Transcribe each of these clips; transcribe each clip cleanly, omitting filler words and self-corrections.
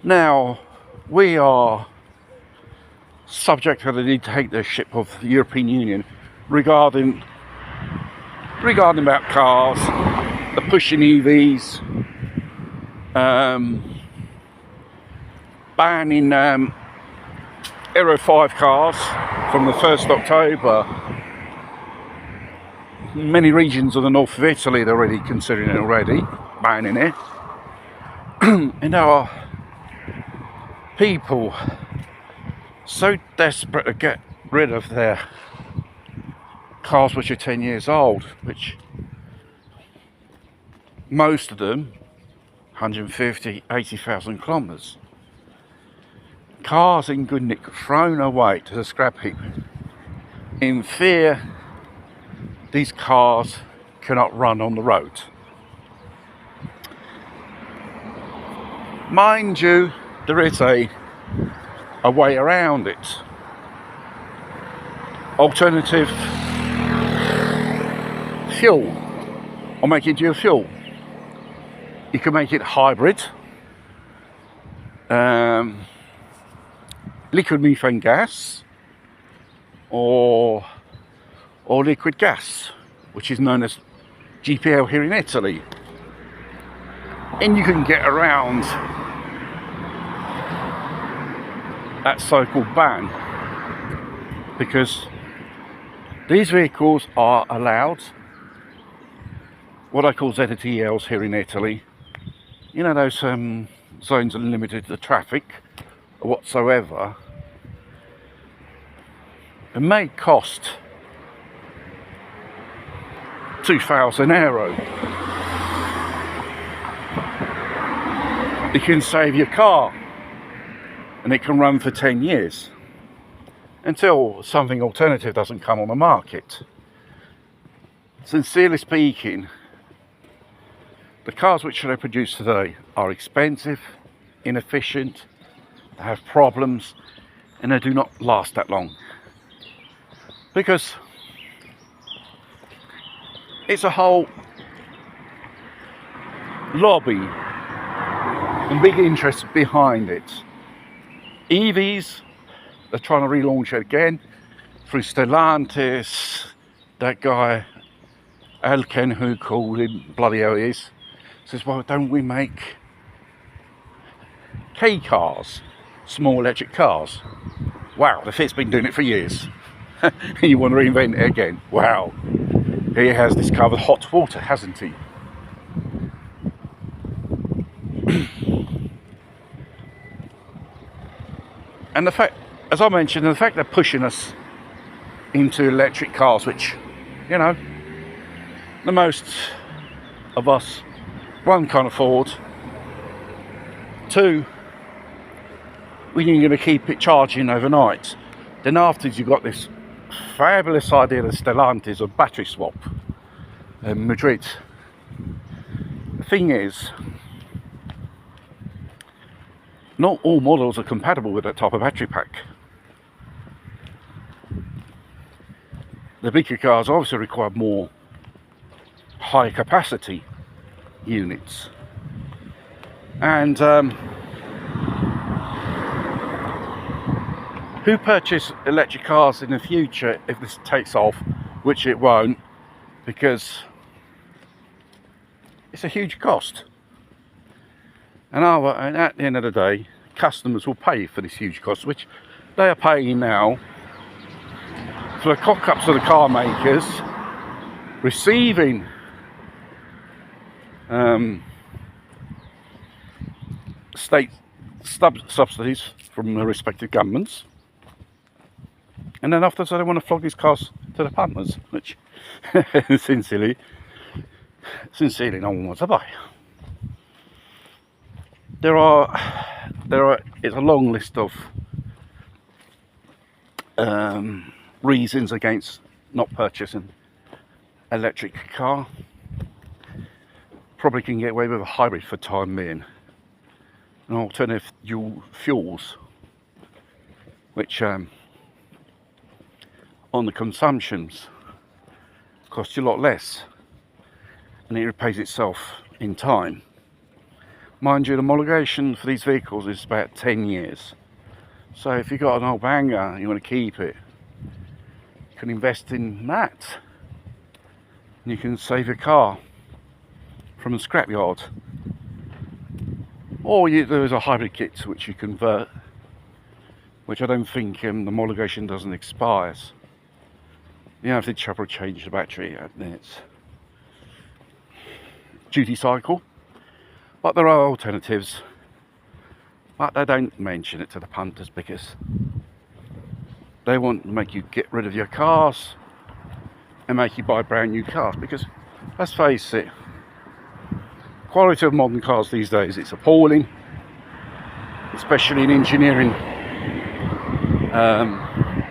Now, we are subject to the dictatorship of the European Union regarding about cars, the pushing EVs, banning Euro 5 cars from the 1st October. Many regions of the north of Italy, they're already considering it already, banning it. And there are people so desperate to get rid of their cars which are 10 years old, which most of them 150, 80,000 kilometres. Cars in good nick thrown away to the scrap heap in fear these cars cannot run on the road. Mind you, there is a way around it. Alternative fuel, or make it dual fuel. You can make it hybrid, liquid methane gas, or liquid gas, which is known as GPL here in Italy. And you can get around that so-called ban because these vehicles are allowed what I call ZTELs here in Italy. You know, those zones are limited to traffic whatsoever. It may cost €2,000. You can save your car and it can run for 10 years until something alternative doesn't come on the market. Sincerely speaking, the cars which they produce today are expensive, inefficient, they have problems, and they do not last that long. Because it's a whole lobby and big interest behind it. EVs, they're trying to relaunch it again through Stellantis, that guy Elken, who called him bloody hell he is, says, well, don't we make K cars, small electric cars? Wow, the Fit's been doing it for years. You want to reinvent it again? Wow, he has discovered hot water, hasn't he? And the fact, as I mentioned, the fact they're pushing us into electric cars, which, you know, the most of us, one, can't afford, two, we're going to keep it charging overnight. Then afterwards you've got this fabulous idea of Stellantis of battery swap in Madrid. The thing is, not all models are compatible with that type of battery pack. The bigger cars obviously require more high capacity units. And who purchase electric cars in the future if this takes off, which it won't, because it's a huge cost. And at the end of the day, customers will pay for this huge cost, which they are paying now for the cock-ups of the car makers receiving state subsidies from the respective governments, and then afterwards they want to flog these cars to the punters, which sincerely no one wants to buy. It's a long list of reasons against not purchasing an electric car. Probably can get away with a hybrid for time being, and alternative dual fuels, which on the consumptions cost you a lot less, and it repays itself in time. Mind you, the homologation for these vehicles is about 10 years. So if you've got an old banger and you want to keep it, you can invest in that. And you can save your car from the scrapyard. Or there's a hybrid kit which you convert, which I don't think the homologation doesn't expire. You have to change the battery at its duty cycle. But there are alternatives, but they don't mention it to the punters because they want to make you get rid of your cars and make you buy brand new cars. Because let's face it, quality of modern cars these days, it's appalling, especially in engineering,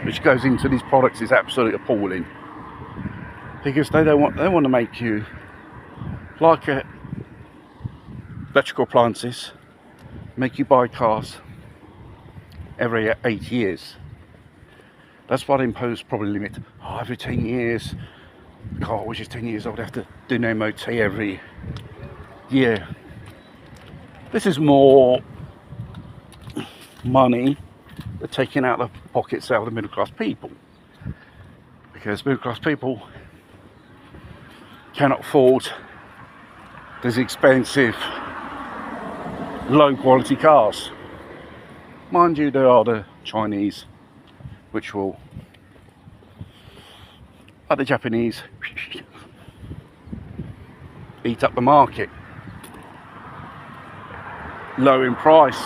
which goes into these products, is absolutely appalling. Because they want to make you like electrical appliances, make you buy cars every 8 years. That's why they impose probably limit. Every 10 years, the car which is 10 years old have to do an MOT every year. This is more money they're taking out of the pockets out of the middle class people, because middle class people cannot afford these expensive low quality cars. Mind you, there are the Chinese which will, like the Japanese, eat up the market, low in price,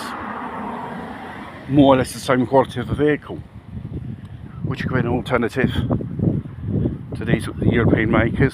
more or less the same quality of the vehicle, which could be an alternative to these European makers.